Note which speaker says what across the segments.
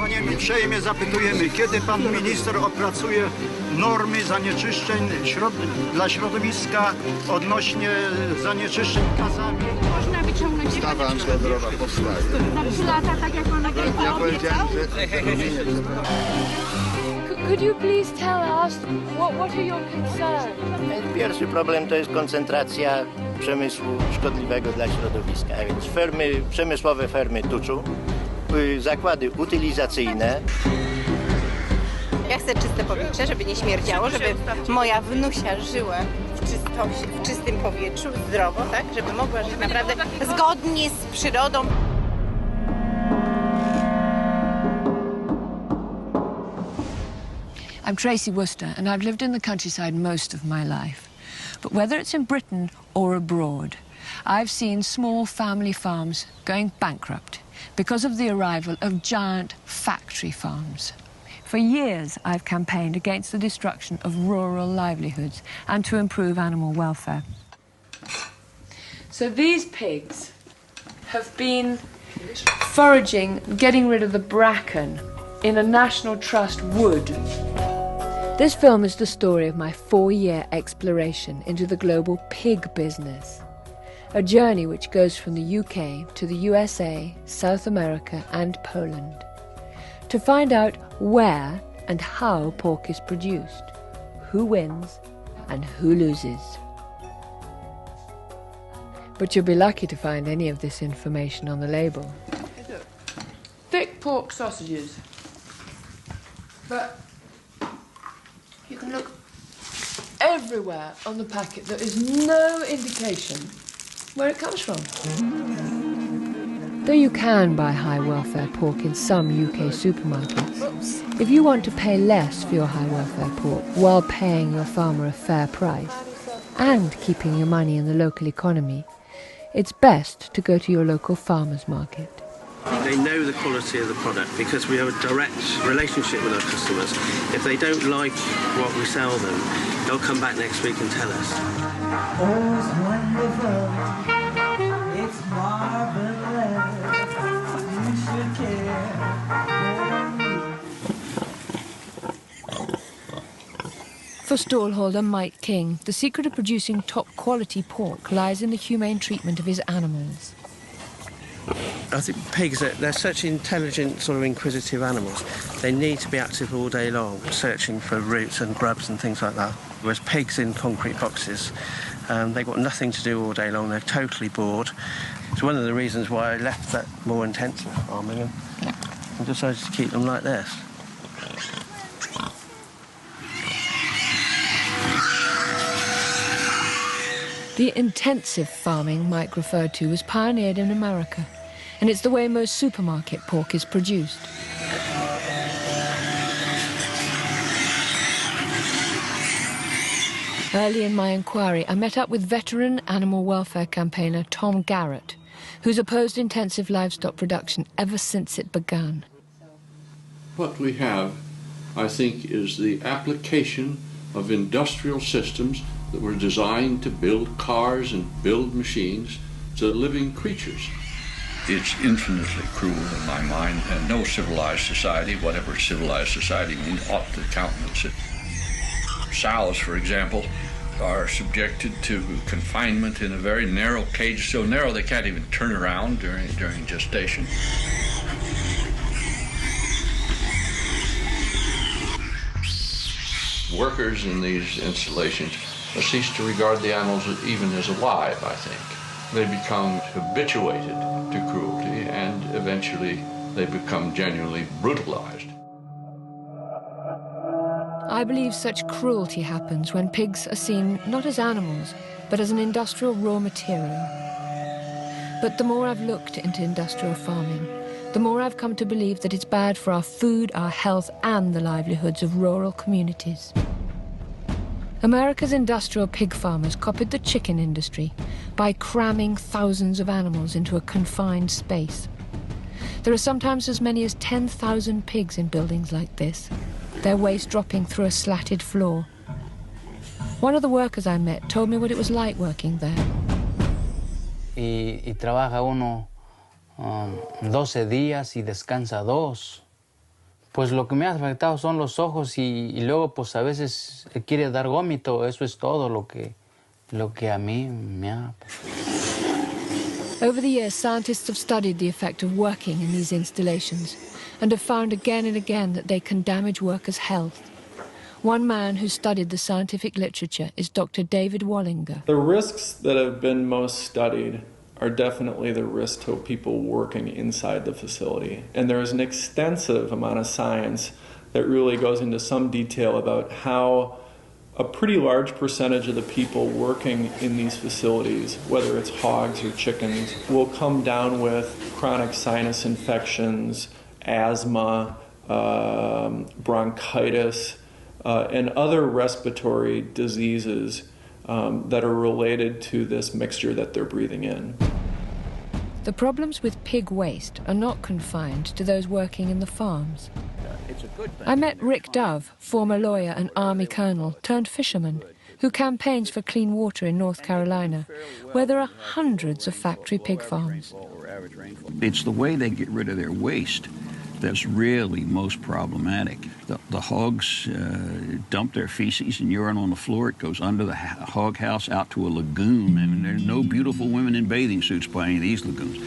Speaker 1: Panie, uprzejmie zapytujemy, kiedy pan minister opracuje normy zanieczyszczeń dla środowiska odnośnie zanieczyszczeń gazami?
Speaker 2: Można wyciągnąć
Speaker 3: Ustawa antydrogowa powstaje.
Speaker 2: na 3 lata, tak jak pan
Speaker 3: Ja powiedziałem, że
Speaker 4: Could you please tell us what are your concerns?
Speaker 5: Pierwszy problem to jest koncentracja przemysłu szkodliwego dla środowiska, a więc przemysłowe fermy tuczu, zakłady utylizacyjne.
Speaker 6: Ja chcę czyste powietrze, żeby nie śmierdziało, żeby moja wnusia żyła w czystym powietrzu, zdrowo, tak? Żeby mogła żyć naprawdę zgodnie z przyrodą.
Speaker 4: I'm Tracy Worcester, and I've lived in the countryside most of my life. But whether it's in Britain or abroad, I've seen small family farms going bankrupt because of the arrival of giant factory farms. For years, I've campaigned against the destruction of rural livelihoods and to improve animal welfare. So these pigs have been foraging, getting rid of the bracken in a National Trust wood. This film is the story of my 4-year exploration into the global pig business. A journey which goes from the UK to the USA, South America and Poland. To find out where and how pork is produced, who wins and who loses. But you'll be lucky to find any of this information on the label. Thick pork sausages. But you can look everywhere on the packet. There is no indication where it comes from. Though you can buy high welfare pork in some UK supermarkets, if you want to pay less for your high welfare pork while paying your farmer a fair price and keeping your money in the local economy, it's best to go to your local farmer's market.
Speaker 7: They know the quality of the product because we have a direct relationship with our customers. If they don't like what we sell them, they'll come back next week and tell us.
Speaker 8: Oh, it's wonderful. It's marvelous. You should care.
Speaker 4: For stallholder Mike King, the secret of producing top-quality pork lies in the humane treatment of his animals.
Speaker 7: I think pigs, they're such intelligent, sort of inquisitive animals. They need to be active all day long, searching for roots and grubs and things like that. Whereas pigs in concrete boxes, they've got nothing to do all day long. They're totally bored. It's one of the reasons why I left that more intensive farming and decided to keep them like this.
Speaker 4: The intensive farming Mike referred to was pioneered in America, and it's the way most supermarket pork is produced. Early in my inquiry, I met up with veteran animal welfare campaigner Tom Garrett, who's opposed intensive livestock production ever since it began.
Speaker 9: What we have, I think, is the application of industrial systems that were designed to build cars and build machines to living creatures.
Speaker 10: It's infinitely cruel in my mind, and no civilized society, whatever civilized society means, ought to countenance it. Sows, for example, are subjected to confinement in a very narrow cage, so narrow they can't even turn around during gestation.
Speaker 9: Workers in these installations cease to regard the animals even as alive, I think. They become habituated to cruelty, and eventually they become genuinely brutalized.
Speaker 4: I believe such cruelty happens when pigs are seen not as animals, but as an industrial raw material. But the more I've looked into industrial farming, the more I've come to believe that it's bad for our food, our health, and the livelihoods of rural communities. America's industrial pig farmers copied the chicken industry by cramming thousands of animals into a confined space. There are sometimes as many as 10,000 pigs in buildings like this, their waste dropping through a slatted floor. One of the workers I met told me what it was like working there.
Speaker 11: Y trabaja uno 12 días y descansa 2. Pues lo que me ha afectado son los ojos y luego pues a veces quiere dar vómito. Eso es todo lo que a mí me ha...
Speaker 4: Over the years, scientists have studied the effect of working in these installations and have found again and again that they can damage workers' health. One man who studied the scientific literature is Dr. David Wallinger.
Speaker 12: The risks that have been most studied are definitely the risk to people working inside the facility. And there is an extensive amount of science that really goes into some detail about how a pretty large percentage of the people working in these facilities, whether it's hogs or chickens, will come down with chronic sinus infections, asthma, bronchitis, and other respiratory diseases that are related to this mixture that they're breathing in.
Speaker 4: The problems with pig waste are not confined to those working in the farms. I met Rick Dove, former lawyer and army colonel turned fisherman, who campaigns for clean water in North Carolina, where there are hundreds of factory pig farms.
Speaker 13: It's the way they get rid of their waste that's really most problematic. The hogs dump their feces and urine on the floor. It goes under the hog house out to a lagoon. I mean, there's no beautiful women in bathing suits by any of these lagoons.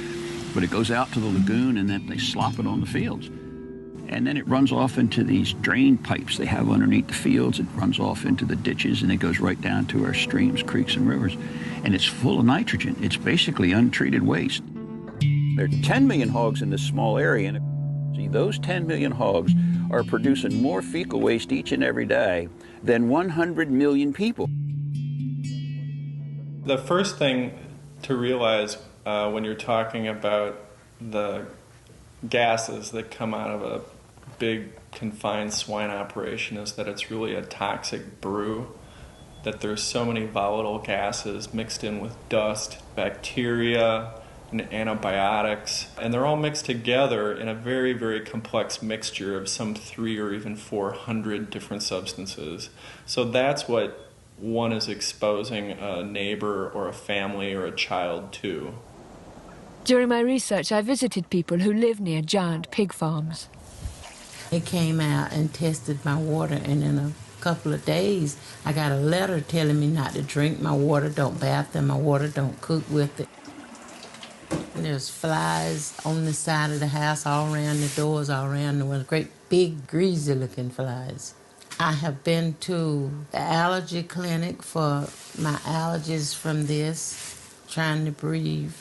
Speaker 13: But it goes out to the lagoon and then they slop it on the fields. And then it runs off into these drain pipes they have underneath the fields. It runs off into the ditches and it goes right down to our streams, creeks, and rivers. And it's full of nitrogen. It's basically untreated waste. There are 10 million hogs in this small area. And those 10 million hogs are producing more fecal waste each and every day than 100 million people.
Speaker 12: The first thing to realize when you're talking about the gases that come out of a big confined swine operation is that it's really a toxic brew, that there's so many volatile gases mixed in with dust, bacteria, and antibiotics, and they're all mixed together in a very, very complex mixture of some 300 or even 400 different substances. So that's what one is exposing a neighbor or a family or a child to.
Speaker 4: During my research, I visited people who live near giant pig farms.
Speaker 14: They came out and tested my water, and in a couple of days, I got a letter telling me not to drink my water, don't bath in my water, don't cook with it. And there's flies on the side of the house, all around the doors, all around the windows, great big greasy-looking flies. I have been to the allergy clinic for my allergies from this, trying to breathe.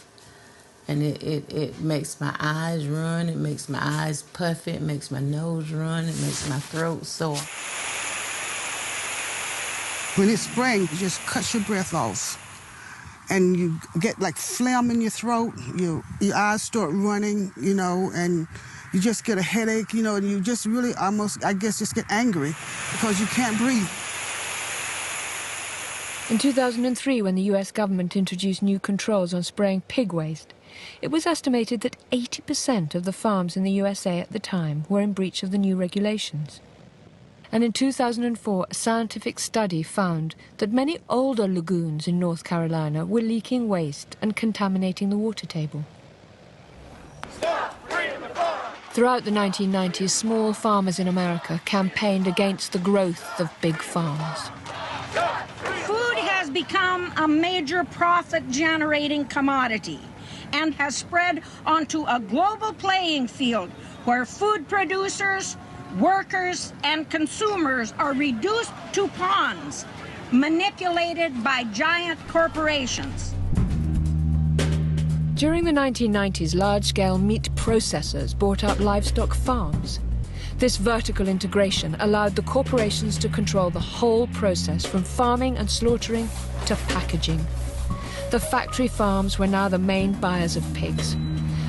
Speaker 14: And it makes my eyes run, it makes my eyes puffy, it makes my nose run, it makes my throat sore.
Speaker 15: When it's spring, it just cuts your breath off. And you get like phlegm in your throat, your eyes start running, you know, and you just get a headache, you know, and you just really almost, I guess, just get angry because you can't breathe.
Speaker 4: In 2003, when the US government introduced new controls on spraying pig waste, it was estimated that 80% of the farms in the USA at the time were in breach of the new regulations. And in 2004, a scientific study found that many older lagoons in North Carolina were leaking waste and contaminating the water table. Throughout the 1990s, small farmers in America campaigned against the growth of big farms.
Speaker 16: Food has become a major profit-generating commodity and has spread onto a global playing field where food producers, workers, and consumers are reduced to pawns, manipulated by giant corporations.
Speaker 4: During the 1990s, large-scale meat processors bought up livestock farms. This vertical integration allowed the corporations to control the whole process from farming and slaughtering to packaging. The factory farms were now the main buyers of pigs.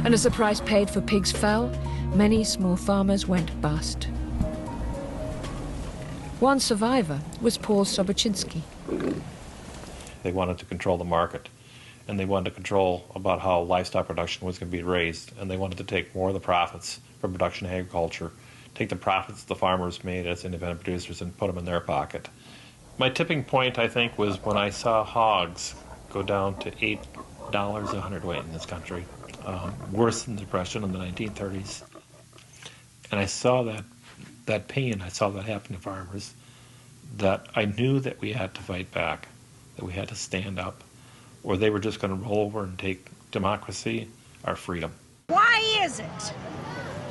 Speaker 4: And as the price paid for pigs fell, many small farmers went bust. One survivor was Paul Sobocinski.
Speaker 17: They wanted to control the market, and they wanted to control about how livestock production was going to be raised, and they wanted to take more of the profits from production agriculture, take the profits the farmers made as independent producers and put them in their pocket. My tipping point, I think, was when I saw hogs go down to $8 a hundredweight in this country, worse than the Depression in the 1930s. And I saw that that pain, I saw that happen to farmers, that I knew that we had to fight back, that we had to stand up, or they were just going to roll over and take democracy, our freedom.
Speaker 16: Why is it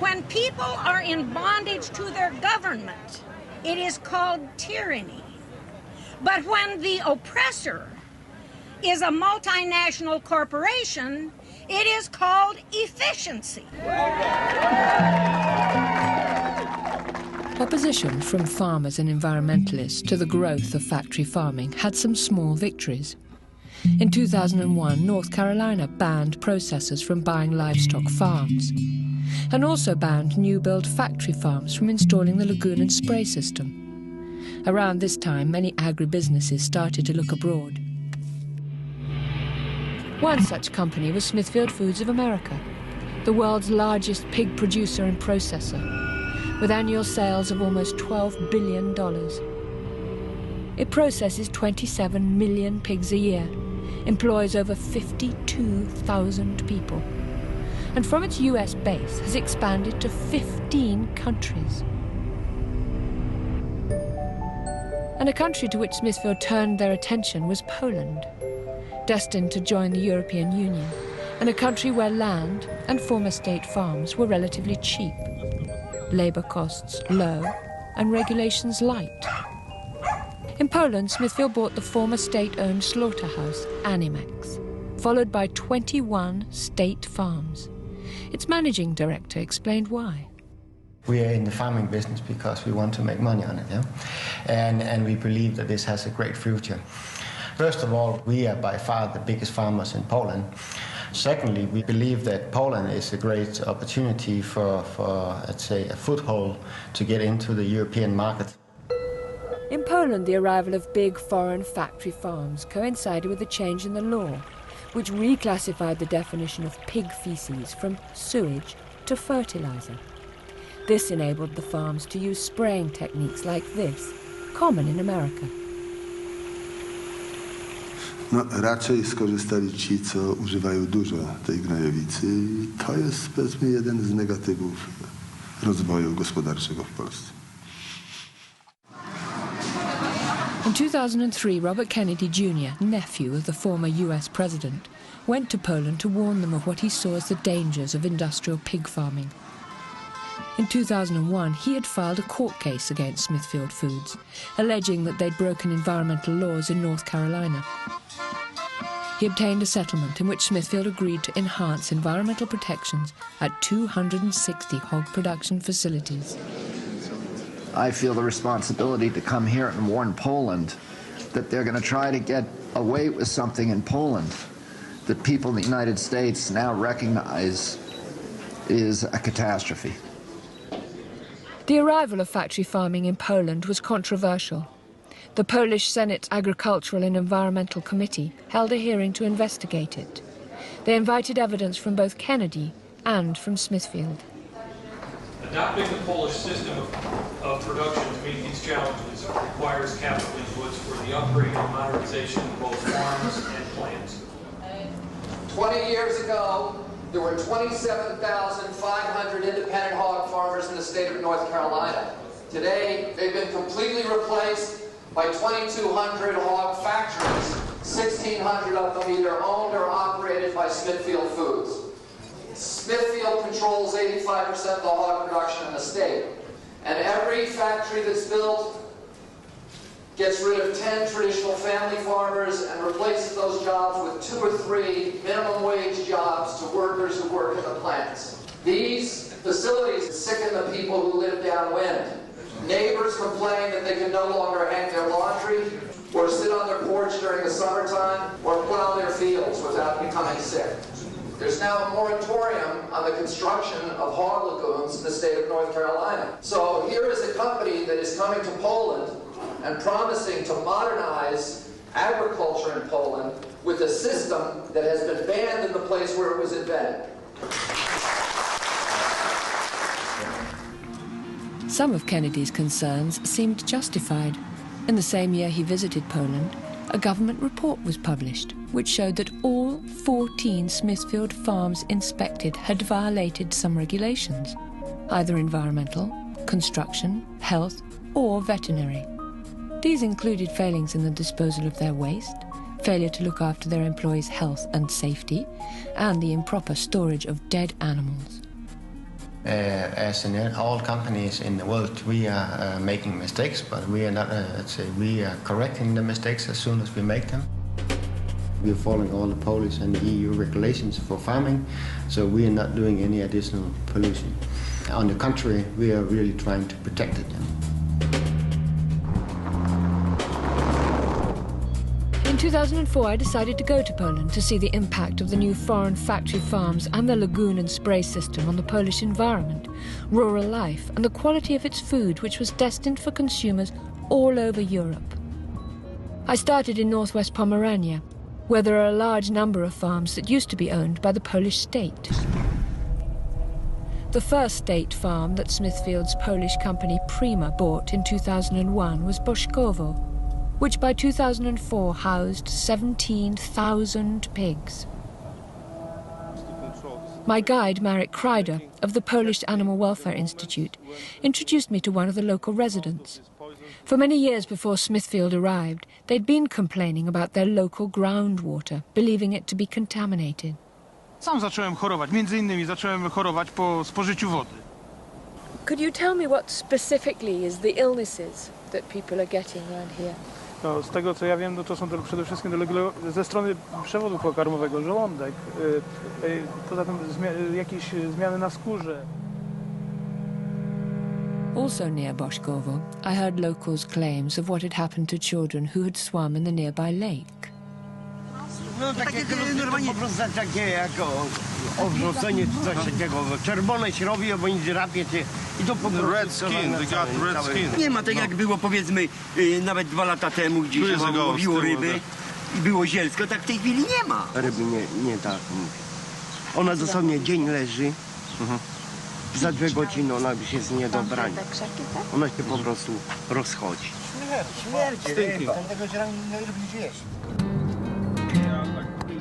Speaker 16: when people are in bondage to their government, it is called tyranny? But when the oppressor is a multinational corporation, it is called efficiency.
Speaker 4: Opposition from farmers and environmentalists to the growth of factory farming had some small victories. In 2001, North Carolina banned processors from buying livestock farms, and also banned new-build factory farms from installing the lagoon and spray system. Around this time, many agribusinesses started to look abroad. One such company was Smithfield Foods of America, the world's largest pig producer and processor, with annual sales of almost $12 billion. It processes 27 million pigs a year, employs over 52,000 people, and from its US base has expanded to 15 countries. And a country to which Smithfield turned their attention was Poland, destined to join the European Union, and a country where land and former state farms were relatively cheap, labour costs low, and regulations light. In Poland, Smithfield bought the former state-owned slaughterhouse, Animax, followed by 21 state farms. Its managing director explained why.
Speaker 18: We are in the farming business because we want to make money on it, yeah? And we believe that this has a great future. First of all, we are by far the biggest farmers in Poland. Secondly, we believe that Poland is a great opportunity for let's say, a foothold to get into the European market.
Speaker 4: In Poland, the arrival of big foreign factory farms coincided with a change in the law, which reclassified the definition of pig feces from sewage to fertilizer. This enabled the farms to use spraying techniques like this, common in America.
Speaker 3: No, raczej skorzystali ci, co używają dużo tej gnojowicy i to jest, powiedzmy, jeden z negatywów rozwoju gospodarczego w Polsce.
Speaker 4: In 2003, Robert Kennedy Jr., nephew of the former US president, went to Poland to warn them of what he saw as the dangers of industrial pig farming. In 2001, he had filed a court case against Smithfield Foods, alleging that they'd broken environmental laws in North Carolina. He obtained a settlement in which Smithfield agreed to enhance environmental protections at 260 hog production facilities.
Speaker 19: I feel the responsibility to come here and warn Poland that they're going to try to get away with something in Poland that people in the United States now recognize is a catastrophe.
Speaker 4: The arrival of factory farming in Poland was controversial. The Polish Senate's Agricultural and Environmental Committee held a hearing to investigate it. They invited evidence from both Kennedy and from Smithfield.
Speaker 20: Adopting the Polish system of production to meet these challenges requires capital inputs for the upgrade and modernization of both farms and plants.
Speaker 21: 20 years ago, there were 27,500 independent hog farmers in the state of North Carolina. Today, they've been completely replaced by 2,200 hog factories, 1,600 of them either owned or operated by Smithfield Foods. Smithfield controls 85% of the hog production in the state. And every factory that's built gets rid of 10 traditional family farmers and replaces those jobs with 2 or 3 minimum wage jobs to workers who work in the plants. These facilities sicken the people who live downwind. Neighbors complain that they can no longer hang their laundry or sit on their porch during the summertime or plow their fields without becoming sick. There's now a moratorium on the construction of hog lagoons in the state of North Carolina. So here is a company that is coming to Poland and promising to modernize agriculture in Poland with a system that has been banned in the place where it was invented.
Speaker 4: Some of Kennedy's concerns seemed justified. In the same year he visited Poland, a government report was published which showed that all 14 Smithfield farms inspected had violated some regulations, either environmental construction, health, or veterinary. These included failings in the disposal of their waste, failure to look after their employees' health and safety, and the improper storage of dead animals.
Speaker 18: As in all companies in the world, we are making mistakes, but we are not, we are correcting the mistakes as soon as we make them. We are following all the Polish and the EU regulations for farming, so we are not doing any additional pollution. On the contrary, we are really trying to protect it.
Speaker 4: In 2004, I decided to go to Poland to see the impact of the new foreign factory farms and the lagoon and spray system on the Polish environment, rural life, and the quality of its food, which was destined for consumers all over Europe. I started in northwest Pomerania, where there are a large number of farms that used to be owned by the Polish state. The first state farm that Smithfield's Polish company Prima bought in 2001 was Boszkowo, which by 2004 housed 17,000 pigs. My guide, Marek Kreider, of the Polish Animal Welfare Institute, introduced me to one of the local residents. For many years before Smithfield arrived, they'd been complaining about their local groundwater, believing it to be contaminated.
Speaker 1: Sam zacząłem chorować, między innymi zacząłem chorować po spożyciu wody.
Speaker 4: Could you tell me what specifically is the illnesses that people are getting around here?
Speaker 1: No, z tego co ja wiem, no to są to przede wszystkim ze strony przewodu pokarmowego, żołądek, poza tym jakieś zmiany na skórze.
Speaker 4: Also near Boszkowo, I heard locals' claims of what had happened to children who had swum in the nearby lake.
Speaker 22: No takie normalnie po prostu takie jako odrzucenie czy coś takiego. Czerwone się robi, bo nic drapie cię i to po prostu...
Speaker 1: Red skin, they got red skin.
Speaker 22: Nie ma tak jak było powiedzmy nawet 2 lata temu, gdzie się łowiło ryby i było zielsko, tak w tej chwili nie ma. Ryby nie tak. Ona dosłownie dzień leży. Za 2 godziny ona już jest nie do brania. Ona się po prostu rozchodzi. Śmierć.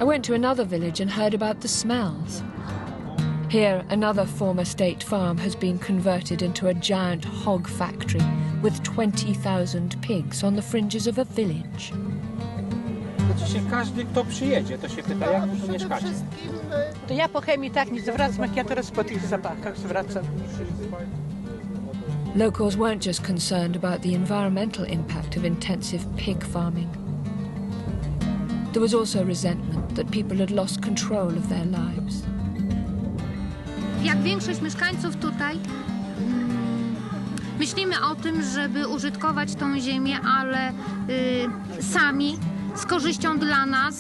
Speaker 4: I went to another village and heard about the smells. Here, another former state farm has been converted into a giant hog factory with 20,000 pigs on the fringes of a village.
Speaker 23: Każdy, kto przyjedzie, to się pyta, jak wy tu mieszkacie?
Speaker 24: To ja po chemii tak nie zwracam, jak ja teraz po tych zapachach zwracam.
Speaker 4: Locals weren't just concerned about the environmental impact of intensive pig farming. There was also resentment that people had lost control of their lives.
Speaker 25: Jak większość mieszkańców tutaj, myślimy o tym, żeby użytkować tą ziemię, ale sami, z korzyścią dla nas,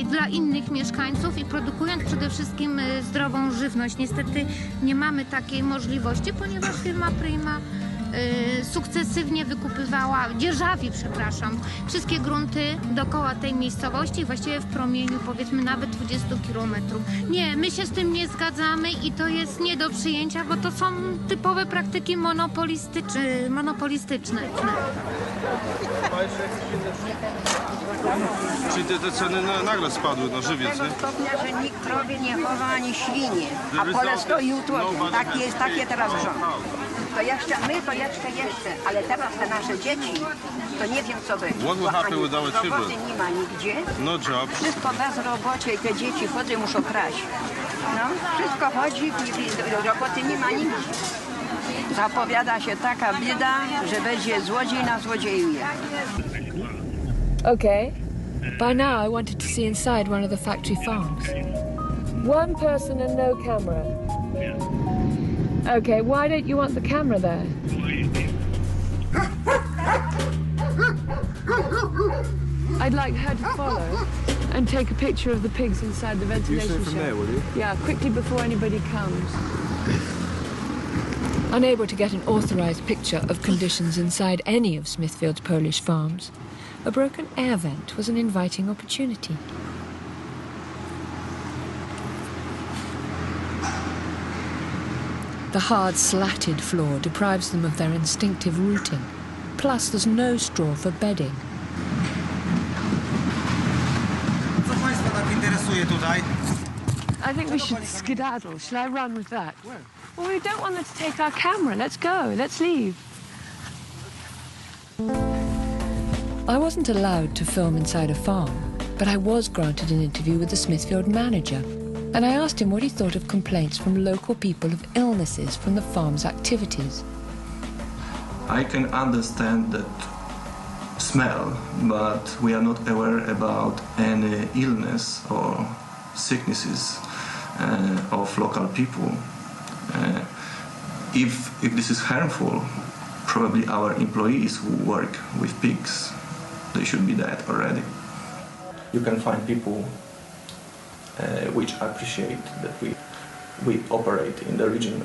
Speaker 25: dla innych mieszkańców i produkując przede wszystkim zdrową żywność. Niestety nie mamy takiej możliwości, ponieważ firma Prima sukcesywnie wykupywała, dzierżawi, przepraszam, wszystkie grunty dookoła tej miejscowości, właściwie w promieniu powiedzmy nawet 20 kilometrów. Nie, my się z tym nie zgadzamy i to jest nie do przyjęcia, bo to są typowe praktyki monopolistyczne.
Speaker 1: Czyli te ceny nagle spadły na żywiec, nie?
Speaker 24: Do tego stopnia, że nikt krowie nie chowa ani świnie, a pole stoi utłoczone. Takie teraz rząd. To jeszcze, my to jeszcze, ale teraz te nasze dzieci, to nie wiem co będzie.
Speaker 1: What will happen without children?
Speaker 24: Roboty nie ma nigdzie.
Speaker 1: No job.
Speaker 24: Wszystko bez robocie i te dzieci chodzą, muszą kraść. No, wszystko chodzi i roboty nie ma nigdzie. Zapowiada się taka bieda, że będzie złodziej na złodziejuje.
Speaker 4: Okay. By now I wanted to see inside one of the factory farms. One person and no camera. Okay, why don't you want the camera there? I'd like her to follow and take a picture of the pigs inside the ventilation shaft.
Speaker 1: There, will you?
Speaker 4: Yeah, quickly before anybody comes. Unable to get an authorized picture of conditions inside any of Smithfield's Polish farms, a broken air vent was an inviting opportunity. The hard, slatted floor deprives them of their instinctive rooting. Plus, there's no straw for bedding.
Speaker 22: Co Państwa tak interesuje tutaj?
Speaker 4: I think we should skedaddle. Shall I run with that? Where? Well, we don't want them to take our camera. Let's go. Let's leave. I wasn't allowed to film inside a farm, but I was granted an interview with the Smithfield manager, and I asked him what he thought of complaints from local people of illnesses from the farm's activities.
Speaker 2: I can understand that smell, but we are not aware about any illness or sicknesses of local people. If this is harmful, probably our employees who work with pigs, they should be dead already. You can find people which appreciate that we operate in the region,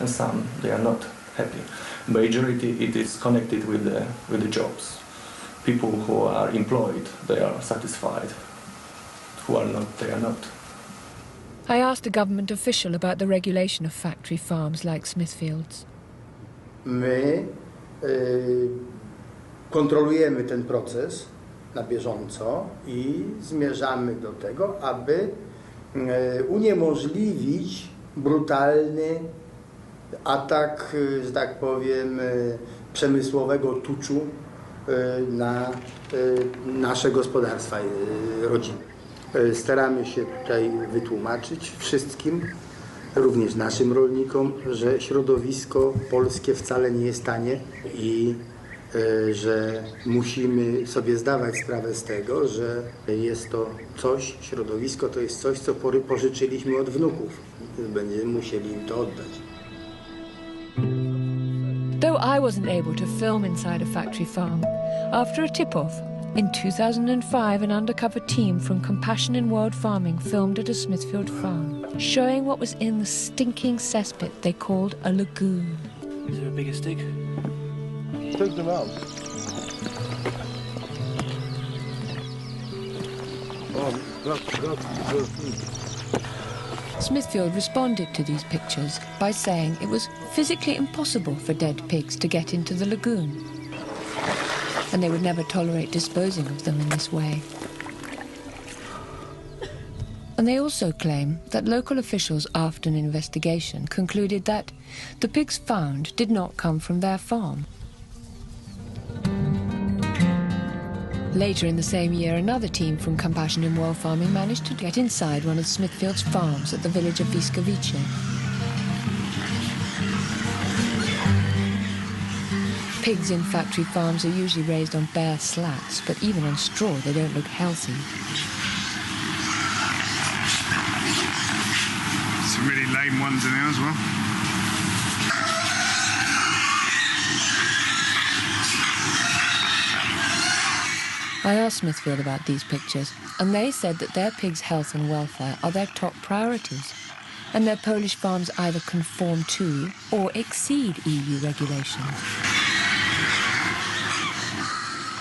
Speaker 2: and some they are not happy. Majority it is connected with the jobs. People who are employed, they are satisfied. Who are not, they are not.
Speaker 4: I asked a government official about the regulation of factory farms like Smithfield's.
Speaker 5: My kontrolujemy ten proces na bieżąco i zmierzamy do tego, aby uniemożliwić brutalny atak, że tak powiem, przemysłowego tuczu na nasze gospodarstwa rodzinne. Staramy się tutaj wytłumaczyć wszystkim, również naszym rolnikom, że środowisko polskie wcale nie jest tanie i że musimy sobie zdawać sprawę z tego, że jest to coś, środowisko to jest coś, co pożyczyliśmy od wnuków. Będziemy musieli im to oddać.
Speaker 4: Though I wasn't able to film inside a factory farm, after a tip-off, in 2005 an undercover team from Compassion in World Farming filmed at a Smithfield farm, showing what was in the stinking cesspit they called a lagoon.
Speaker 1: Is there a bigger stick?
Speaker 3: Take them out.
Speaker 4: Smithfield responded to these pictures by saying it was physically impossible for dead pigs to get into the lagoon, and they would never tolerate disposing of them in this way. And they also claim that local officials, after an investigation, concluded that the pigs found did not come from their farm. Later in the same year, another team from Compassion in World Farming managed to get inside one of Smithfield's farms at the village of Vizgálja. Pigs in factory farms are usually raised on bare slats, but even on straw they don't look healthy.
Speaker 6: Some really lame ones in there as well.
Speaker 4: I asked Smithfield about these pictures, and they said that their pigs' health and welfare are their top priorities, and their Polish farms either conform to or exceed EU regulations.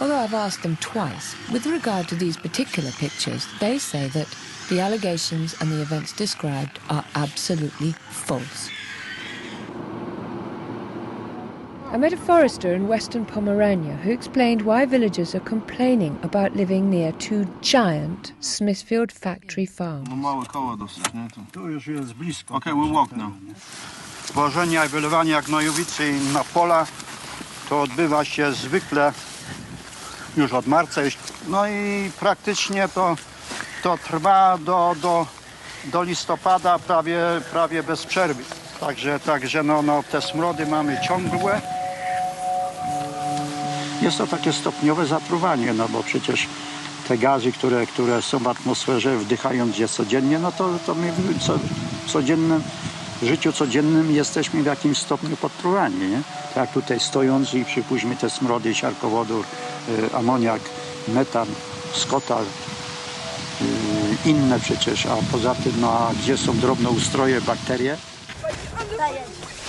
Speaker 4: Although I've asked them twice, with regard to these particular pictures, they say that the allegations and the events described are absolutely false. I met a forester in western Pomerania who explained why villagers are complaining about living near two giant Smithfield factory farms.
Speaker 6: Okay, we'll walk now. Tworzenia i wylewania gnojowicy na pola to odbywa się zwykle już od marca. No i praktycznie to trwa do listopada prawie bez przerwy. Także no, te smrody mamy ciągłe. Jest to takie stopniowe zatruwanie, no bo przecież te gazy, które są w atmosferze, wdychając je codziennie, no to my w codziennym życiu codziennym jesteśmy w jakimś stopniu podtruwani, nie? Tak jak tutaj stojąc i przypuśćmy te smrody, siarkowodór, amoniak, metan, skotal, inne przecież, a poza tym, no a gdzie są drobnoustroje, bakterie?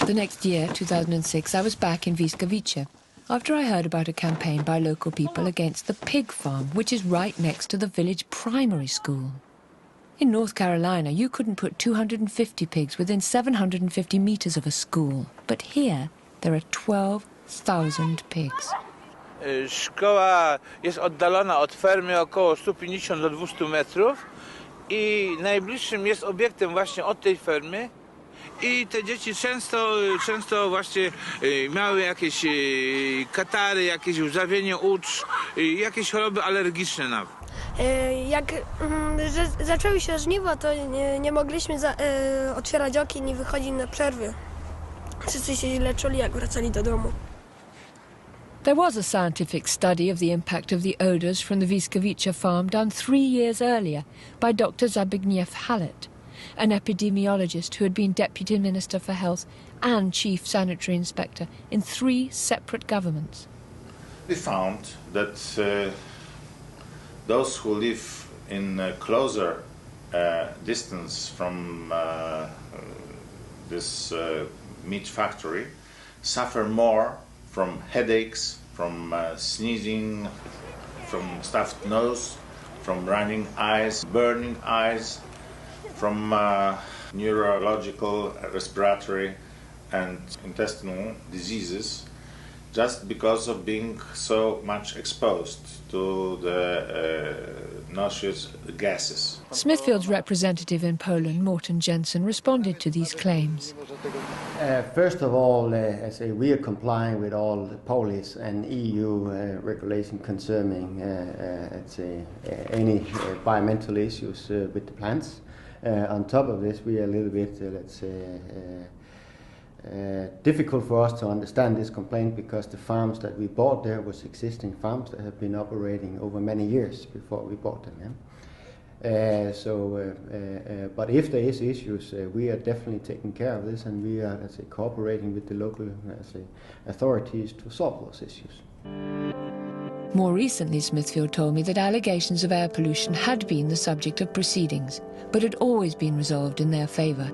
Speaker 4: The next year, 2006, I was back in Vizgálja after I heard about a campaign by local people against the pig farm, which is right next to the village primary school. In North Carolina, you couldn't put 250 pigs within 750 meters of a school, but here there are 12,000 pigs.
Speaker 7: Szkoła jest oddalona od fermy około 150 do 200 metrów i najbliższym jest obiektem właśnie od tej fermy. I te dzieci często właśnie miały jakieś katary, jakieś łzawienie ucz, jakieś choroby alergiczne nawet.
Speaker 8: Jak zaczęły się żniwa, to nie mogliśmy otwierać okien i wychodzić na przerwy. Wszyscy się źle czuli, jak wracali do domu.
Speaker 4: There was a scientific study of the impact of the odours from the Wiskowice farm done 3 years earlier by Dr. Zbigniew Hallett, an epidemiologist who had been Deputy Minister for Health and Chief Sanitary Inspector in 3 separate governments.
Speaker 9: We found that those who live in closer distance from this meat factory suffer more from headaches, from sneezing, from stuffed nose, from running eyes, burning eyes, from neurological, respiratory and intestinal diseases, just because of being so much exposed to the noxious gases.
Speaker 4: Smithfield's representative in Poland, Morten Jensen, responded to these claims.
Speaker 18: First of all, we are complying with all the Polish and EU regulation concerning any environmental issues with the plants. On top of this, we are a little bit, difficult for us to understand this complaint because the farms that we bought there was existing farms that have been operating over many years before we bought them. Yeah? But if there is issues, we are definitely taking care of this, and we are, cooperating with the local authorities to solve those issues.
Speaker 4: More recently, Smithfield told me that allegations of air pollution had been the subject of proceedings, but had always been resolved in their favour.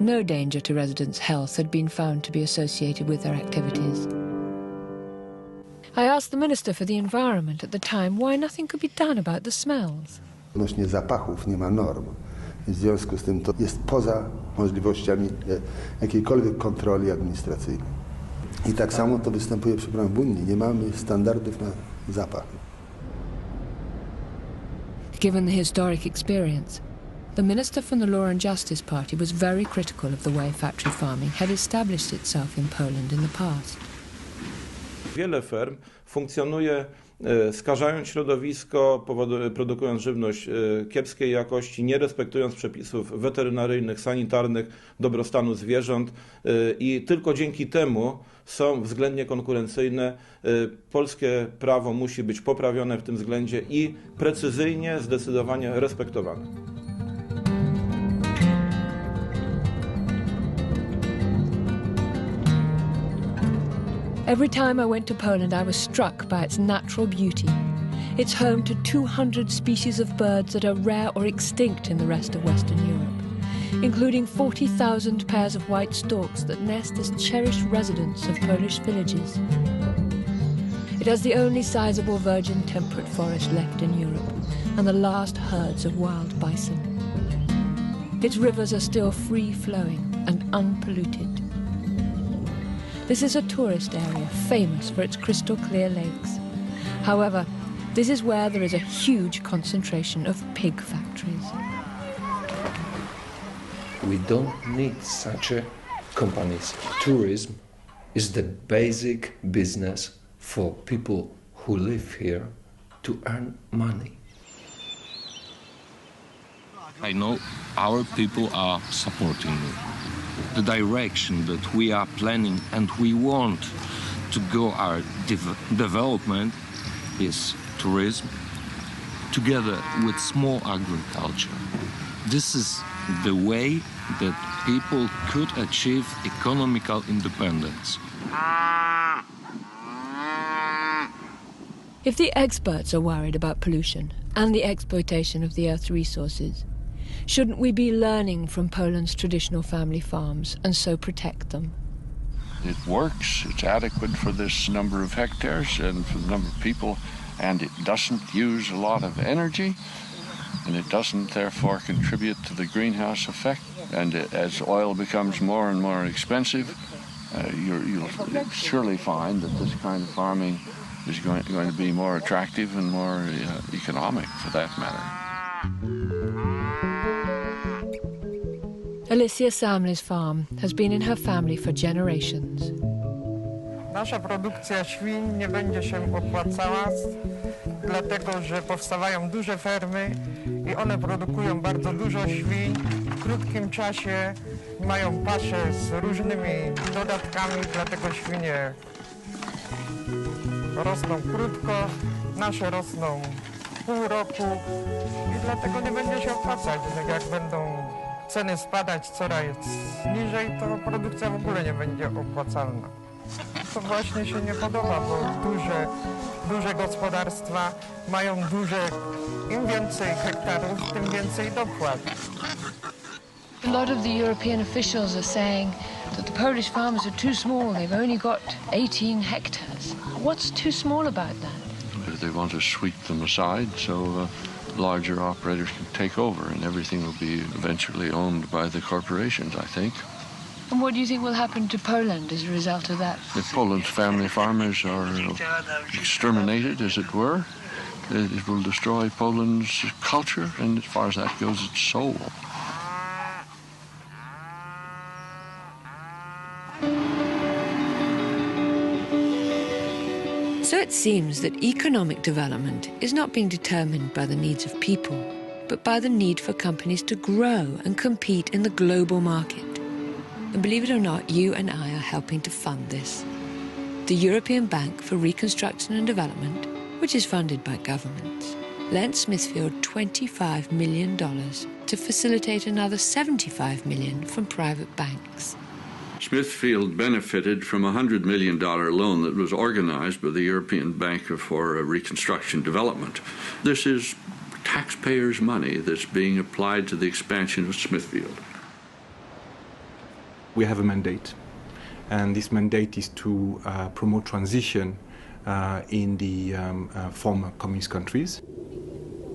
Speaker 4: No danger to residents' health had been found to be associated with their activities. I asked the Minister for the Environment at the time why nothing could be done about the smells.
Speaker 3: Odnośnie zapachów nie ma norm. W związku z tym to jest poza możliwościami jakiejkolwiek kontroli administracyjnej. I tak samo to występuje w Unii. Nie mamy standardów na zapach.
Speaker 4: Given the historic experience, the Minister from the Law and Justice Party was very critical of the way factory farming had established itself in Poland in the past.
Speaker 10: Wiele ferm funkcjonuje skażając środowisko, produkując żywność kiepskiej jakości, nie respektując przepisów weterynaryjnych, sanitarnych, dobrostanu zwierząt i tylko dzięki temu są względnie konkurencyjne. Polskie prawo musi być poprawione w tym względzie i precyzyjnie, zdecydowanie respektowane.
Speaker 4: Every time I went to Poland, I was struck by its natural beauty. It's home to 200 species of birds that are rare or extinct in the rest of Western Europe, including 40,000 pairs of white storks that nest as cherished residents of Polish villages. It has the only sizable virgin temperate forest left in Europe and the last herds of wild bison. Its rivers are still free-flowing and unpolluted. This is a tourist area famous for its crystal clear lakes. However, this is where there is a huge concentration of pig factories.
Speaker 11: We don't need such a companies. Tourism is the basic business for people who live here to earn money.
Speaker 26: I know our people are supporting me. The direction that we are planning and we want to go our development is tourism together with small agriculture. This is the way that people could achieve economical independence.
Speaker 4: If the experts are worried about pollution and the exploitation of the Earth's resources, shouldn't we be learning from Poland's traditional family farms and so protect them?
Speaker 27: It works, it's adequate for this number of hectares and for the number of people, and it doesn't use a lot of energy, and it doesn't therefore contribute to the greenhouse effect. And as oil becomes more and more expensive, you'll surely find that this kind of farming is going to be more attractive and more economic for that matter.
Speaker 4: Alicia Samley's farm has been in her family for generations.
Speaker 12: Nasza produkcja świń nie będzie się opłacała, dlatego że powstawają duże fermy i one produkują bardzo dużo świń. W krótkim czasie mają pasze z różnymi dodatkami, dlatego świnie rosną krótko, nasze rosną pół roku i dlatego nie będzie się opłacać. Jak będą ceny spadać coraz niżej, to produkcja w ogóle nie będzie opłacalna. To właśnie się nie podoba, bo duże gospodarstwa mają im więcej hektarów, tym więcej dopłat.
Speaker 4: A lot of the European officials are saying that the Polish farmers are too small. They've only got 18 hectares. What's too small about that?
Speaker 27: They want to sweep them aside so larger operators can take over and everything will be eventually owned by the corporations, I think.
Speaker 4: And what do you think will happen to Poland as a result of that?
Speaker 27: If Poland's family farmers are exterminated, as it were, it will destroy Poland's culture and, as far as that goes, its soul.
Speaker 4: So it seems that economic development is not being determined by the needs of people, but by the need for companies to grow and compete in the global market. And believe it or not, you and I are helping to fund this. The European Bank for Reconstruction and Development, which is funded by governments, lent Smithfield $25 million to facilitate another $75 million from private banks.
Speaker 13: Smithfield benefited from a $100 million loan that was organized by the European Bank for Reconstruction and Development. This is taxpayers' money that's being applied to the expansion of Smithfield.
Speaker 14: We have a mandate, and this mandate is to promote transition in the former communist countries.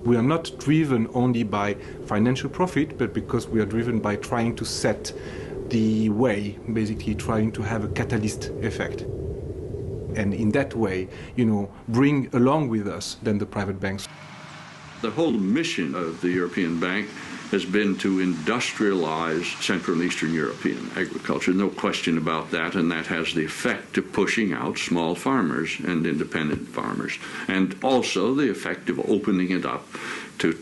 Speaker 14: We are not driven only by financial profit, but because we are driven by trying to set the way, basically trying to have a catalyst effect. And in that way, bring along with us then the private banks.
Speaker 13: The whole mission of the European Bank has been to industrialize Central and Eastern European agriculture, no question about that, and that has the effect of pushing out small farmers and independent farmers, and also the effect of opening it up to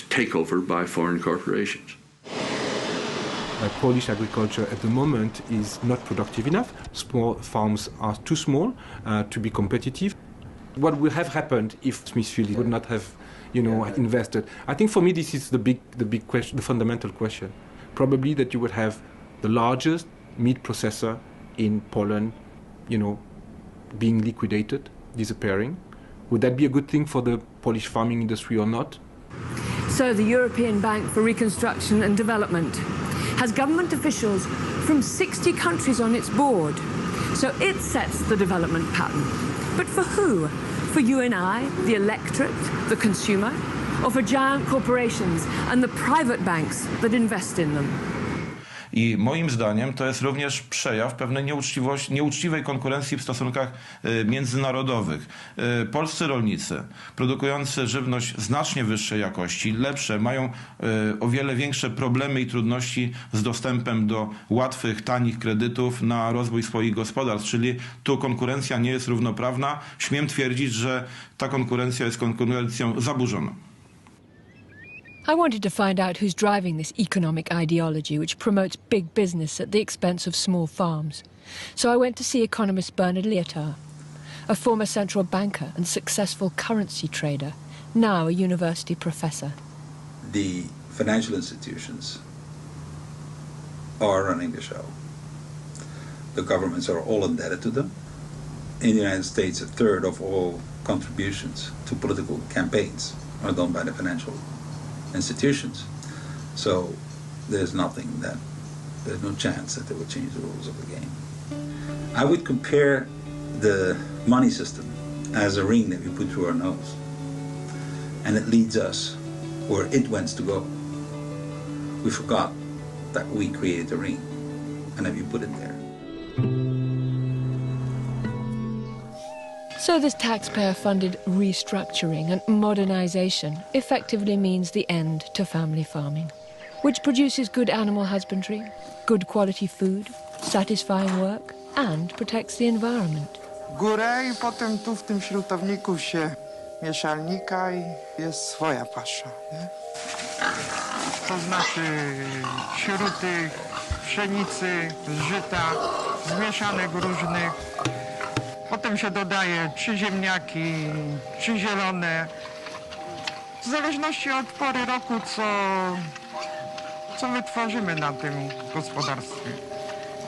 Speaker 13: take over by foreign corporations.
Speaker 14: Polish agriculture at the moment is not productive enough. Small farms are too small to be competitive. What would have happened if Smithfield would not have invested? I think for me this is the big question, the fundamental question. Probably that you would have the largest meat processor in Poland, being liquidated, disappearing. Would that be a good thing for the Polish farming industry or not?
Speaker 4: So the European Bank for Reconstruction and Development has government officials from 60 countries on its board. So it sets the development pattern. But for who? For you and I, the electorate, the consumer, or for giant corporations and the private banks that invest in them?
Speaker 10: I moim zdaniem to jest również przejaw pewnej nieuczciwej konkurencji w stosunkach międzynarodowych. Polscy rolnicy produkujący żywność znacznie wyższej jakości, lepsze, mają o wiele większe problemy i trudności z dostępem do łatwych, tanich kredytów na rozwój swoich gospodarstw, czyli tu konkurencja nie jest równoprawna. Śmiem twierdzić, że ta konkurencja jest konkurencją zaburzoną.
Speaker 4: I wanted to find out who's driving this economic ideology which promotes big business at the expense of small farms. So I went to see economist Bernard Lietaer, a former central banker and successful currency trader, now a university professor.
Speaker 15: The financial institutions are running the show. The governments are all indebted to them. In the United States, a third of all contributions to political campaigns are done by the financial institutions. So there's no chance that they would change the rules of the game. I would compare the money system as a ring that we put through our nose, and it leads us where it wants to go. We forgot that we created the ring and that we put it there.
Speaker 4: So this taxpayer-funded restructuring and modernization effectively means the end to family farming. which produces good animal husbandry, good quality food, satisfying work, and protects the environment.
Speaker 12: Górę i potem tu w tym śrutowniku się mieszalnika i jest swoja pasza, nie? To znaczy śruty, pszenicy, żyta, zmieszanych różnych. Potem się dodaje czy ziemniaki, czy zielone. W zależności od pory roku, co wytworzymy na tym gospodarstwie.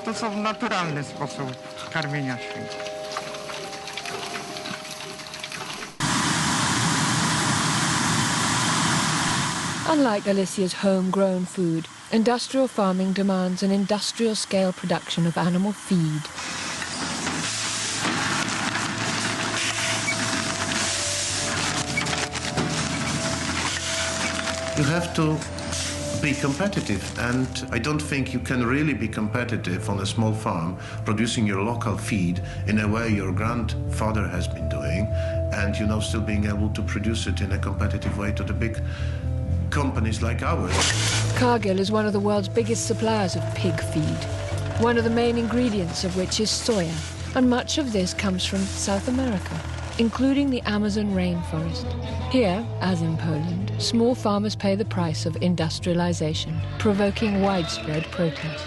Speaker 12: To są naturalny sposób karmienia świń.
Speaker 4: Unlike Alicia's homegrown food, industrial farming demands an industrial-scale production of animal feed.
Speaker 16: You have to be competitive, and I don't think you can really be competitive on a small farm producing your local feed in a way your grandfather has been doing, and still being able to produce it in a competitive way to the big companies like ours.
Speaker 4: Cargill is one of the world's biggest suppliers of pig feed, one of the main ingredients of which is soya, and much of this comes from South America, including the Amazon rainforest. Here, as in Poland, small farmers pay the price of industrialization, provoking widespread protest.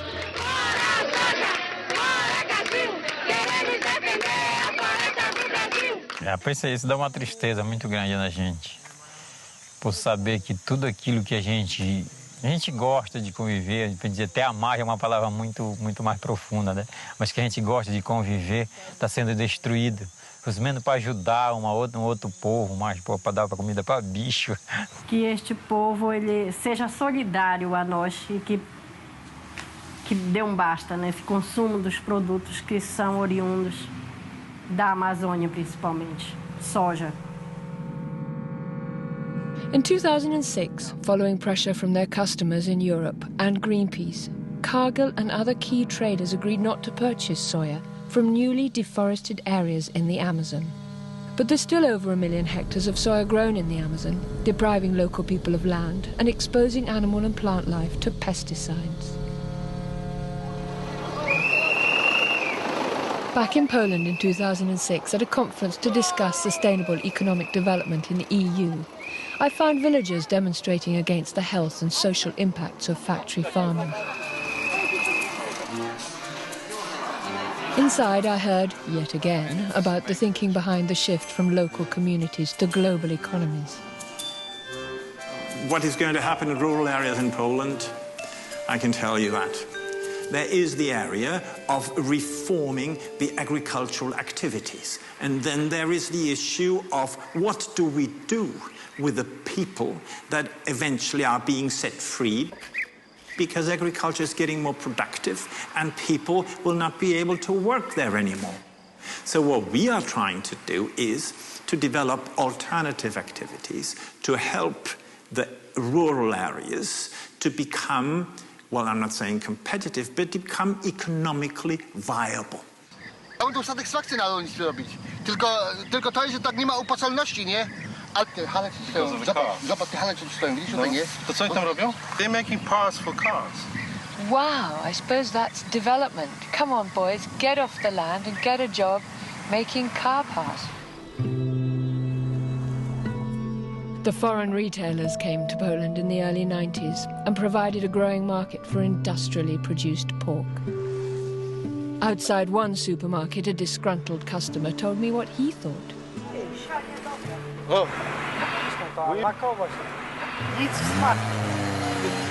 Speaker 17: Rapaz, isso dá uma tristeza muito grande na gente, por saber que tudo aquilo que a gente gosta de conviver, para dizer até amar é uma palavra muito mais profunda, né? Mas que a gente gosta de conviver está sendo destruído. Os menos para ajudar um outro povo, mais para dar comida para bicho.
Speaker 19: Que este povo ele seja solidário a nós e que dê basta nesse consumo dos produtos que são oriundos da Amazônia, principalmente soja.
Speaker 4: In 2006, following pressure from their customers in Europe and Greenpeace, Cargill and other key traders agreed not to purchase soya from newly deforested areas in the Amazon. But there's still over 1 million hectares of soya grown in the Amazon, depriving local people of land and exposing animal and plant life to pesticides. Back in Poland in 2006, at a conference to discuss sustainable economic development in the EU, I found villagers demonstrating against the health and social impacts of factory farming. Inside, I heard, yet again, about the thinking behind the shift from local communities to global economies.
Speaker 20: What is going to happen in rural areas in Poland, I can tell you that. There is the area of reforming the agricultural activities. And then there is the issue of what do we do with the people that eventually are being set free, because agriculture is getting more productive and people will not be able to work there anymore. So what we are trying to do is to develop alternative activities to help the rural areas to become, well, I'm not saying competitive, but to become economically viable.
Speaker 21: Mamy tą satysfakcję na rolnictwie robić. Tylko to jest, że tak nie ma opłacalności, nie? A te hale ci stoją. Zobacz, te hale ci stoją. Widzisz tutaj, nie?
Speaker 16: To co oni tam robią? They're making parts for cars.
Speaker 4: Wow, I suppose that's development. Come on, boys, get off the land and get a job making car parts. The foreign retailers came to Poland in the early 90s and provided a growing market for industrially produced pork. Outside one supermarket, a disgruntled customer told me what he thought.
Speaker 23: Nic w smaku.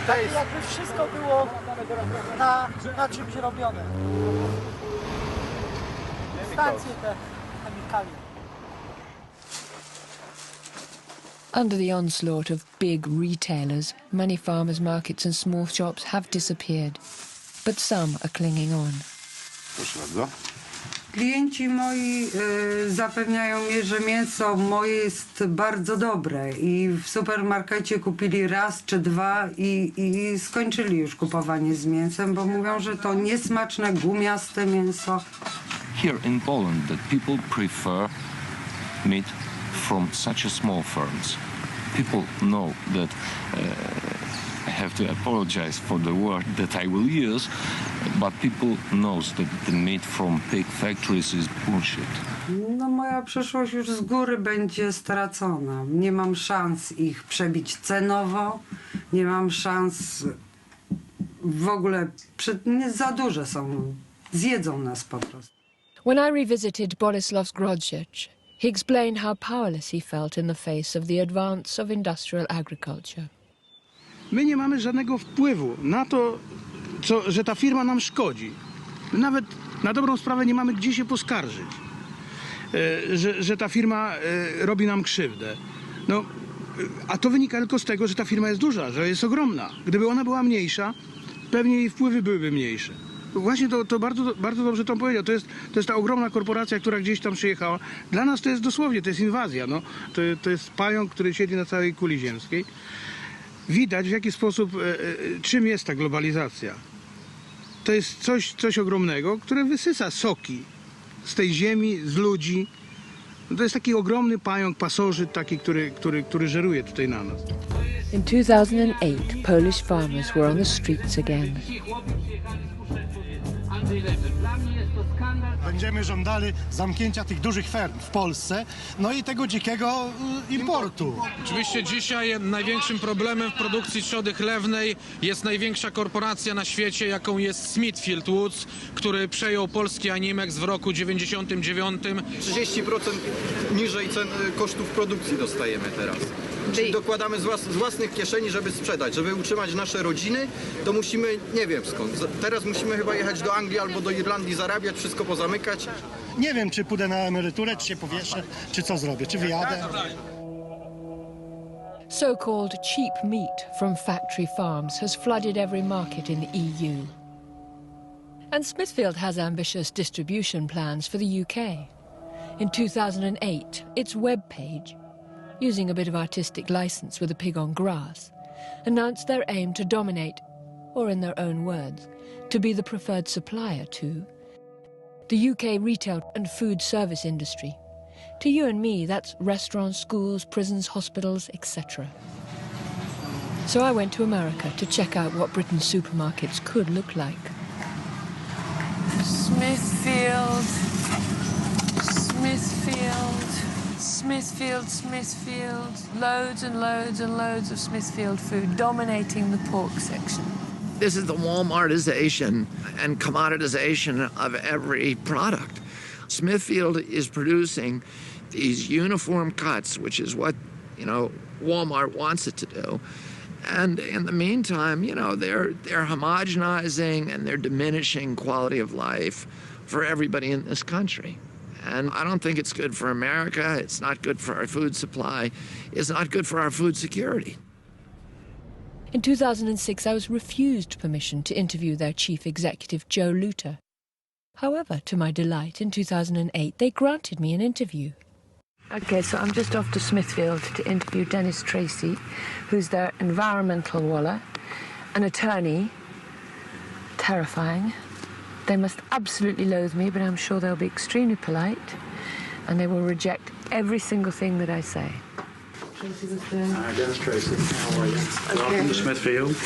Speaker 23: Tak jakby wszystko było na czymś robione. Stacje te chemikalia.
Speaker 4: Under the onslaught of big retailers, many farmers' markets and small shops have disappeared, but some are clinging on.
Speaker 16: Proszę bardzo.
Speaker 25: Klienci moi zapewniają mnie, że mięso moje jest bardzo dobre i w supermarkecie kupili raz czy dwa i skończyli już kupowanie z mięsem, bo mówią, że to niesmaczne, gumiaste mięso.
Speaker 26: Here in Poland, that people prefer meat from such a small farms. People know that I have to apologize for the word that I will use, but people knows that the meat from pig factories is bullshit.
Speaker 25: No moja przyszłość już z góry będzie stracona. Nie mam szans ich przebić cenowo, nie mam szans w ogóle, za duże są, zjedzą nas po prostu.
Speaker 4: When I revisited Boleslavsgrodziec, he explained how powerless he felt in the face of the advance of industrial agriculture.
Speaker 1: My nie mamy żadnego wpływu na to, że ta firma nam szkodzi. Nawet na dobrą sprawę nie mamy gdzie się poskarżyć, że ta firma robi nam krzywdę. No, a to wynika tylko z tego, że ta firma jest duża, że jest ogromna. Gdyby ona była mniejsza, pewnie jej wpływy byłyby mniejsze. Właśnie to bardzo dobrze to powiedział. To jest ta ogromna korporacja, która gdzieś tam przyjechała. Dla nas to jest dosłownie, to jest inwazja. No. To jest pająk, który siedzi na całej kuli ziemskiej. Widać, w jaki sposób, czym jest ta globalizacja. To jest coś ogromnego, które wysysa soki z tej ziemi, z ludzi. To jest taki ogromny pająk, pasożyt taki, który żeruje tutaj na nas.
Speaker 4: In 2008, Polish farmers were on the streets again.
Speaker 23: Będziemy żądali zamknięcia tych dużych ferm w Polsce, no i tego dzikiego importu.
Speaker 2: Oczywiście dzisiaj największym problemem w produkcji trzody chlewnej jest największa korporacja na świecie, jaką jest Smithfield Woods, który przejął polski Animex w roku 99.
Speaker 5: 30% niżej cen kosztów produkcji dostajemy teraz. Czyli dokładamy z własnych kieszeni, żeby sprzedać, żeby utrzymać nasze rodziny, to musimy, nie wiem skąd, teraz musimy chyba jechać do Anglii albo do Irlandii, zarabiać, wszystko pozamykać.
Speaker 23: Nie wiem, czy pójdę na emeryturę, czy się powieszę, czy co zrobię, czy wyjadę.
Speaker 4: So-called cheap meat from factory farms has flooded every market in the EU. And Smithfield has ambitious distribution plans for the UK. In 2008, its webpage, using a bit of artistic license with a pig on grass, announced their aim to dominate, or in their own words, to be the preferred supplier to the UK retail and food service industry. To you and me, that's restaurants, schools, prisons, hospitals, etc. So I went to America to check out what Britain's supermarkets could look like.
Speaker 6: Smithfield, loads and loads and loads of Smithfield food dominating the pork section.
Speaker 7: This is the Walmartization and commoditization of every product. Smithfield is producing these uniform cuts, which is what, Walmart wants it to do. And in the meantime, they're homogenizing and they're diminishing quality of life for everybody in this country. And I don't think it's good for America. It's not good for our food supply. It's not good for our food security.
Speaker 4: In 2006, I was refused permission to interview their chief executive, Joe Luter. However, to my delight, in 2008, they granted me an interview.
Speaker 6: Okay, so I'm just off to Smithfield to interview Dennis Tracy, who's their environmental waller, an attorney, terrifying. They must absolutely loathe me, but I'm sure they'll be extremely polite, and they will reject every single thing that I say.
Speaker 22: Hi, Dennis Tracy. How are you? Welcome to Smithfield.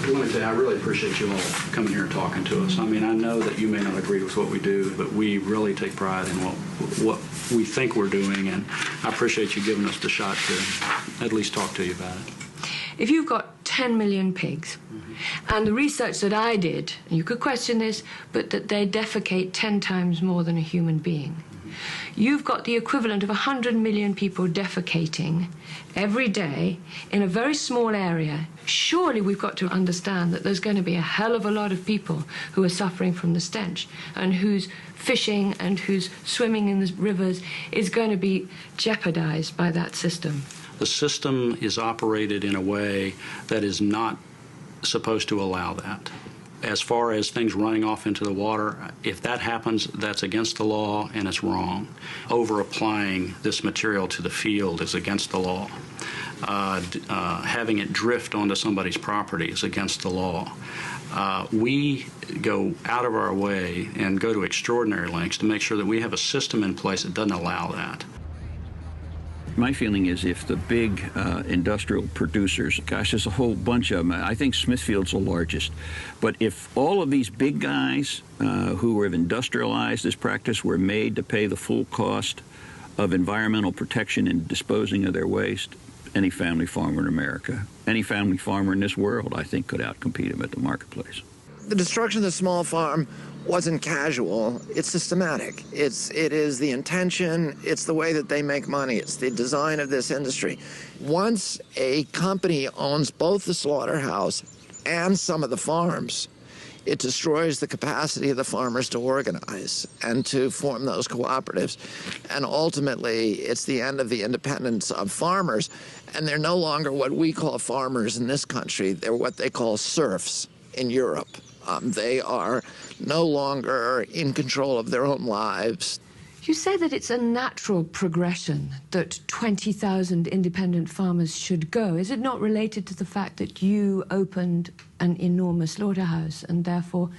Speaker 22: I want to say I really appreciate you all coming here and talking to us. I mean, I know that you may not agree with what we do, but we really take pride in what we think we're doing, and I appreciate you giving us the shot to at least talk to you about it.
Speaker 6: If you've got 10 million pigs, and the research that I did, and you could question this, but that they defecate 10 times more than a human being, you've got the equivalent of 100 million people defecating every day in a very small area. Surely we've got to understand that there's going to be a hell of a lot of people who are suffering from the stench, and whose fishing and whose swimming in the rivers is going to be jeopardized by that system.
Speaker 22: The system is operated in a way that is not supposed to allow that. As far as things running off into the water, if that happens, that's against the law and it's wrong. Over-applying this material to the field is against the law. Having it drift onto somebody's property is against the law. We go out of our way and go to extraordinary lengths to make sure that we have a system in place that doesn't allow that.
Speaker 3: My feeling is if the big industrial producers, gosh, there's a whole bunch of them. I think Smithfield's the largest. But if all of these big guys who have industrialized this practice were made to pay the full cost of environmental protection and disposing of their waste, any family farmer in America, any family farmer in this world, I think, could outcompete them at the marketplace.
Speaker 7: The destruction of the small farm wasn't casual, it's systematic. It is the intention, it's the way that they make money, it's the design of this industry. Once a company owns both the slaughterhouse and some of the farms, it destroys the capacity of the farmers to organize and to form those cooperatives. And ultimately, it's the end of the independence of farmers. And they're no longer what we call farmers in this country. They're what they call serfs in Europe. They are no longer in control of their own lives.
Speaker 6: You say that it's a natural progression that 20,000 independent farmers should go. Is it not related to the fact that you opened an enormous slaughterhouse and therefore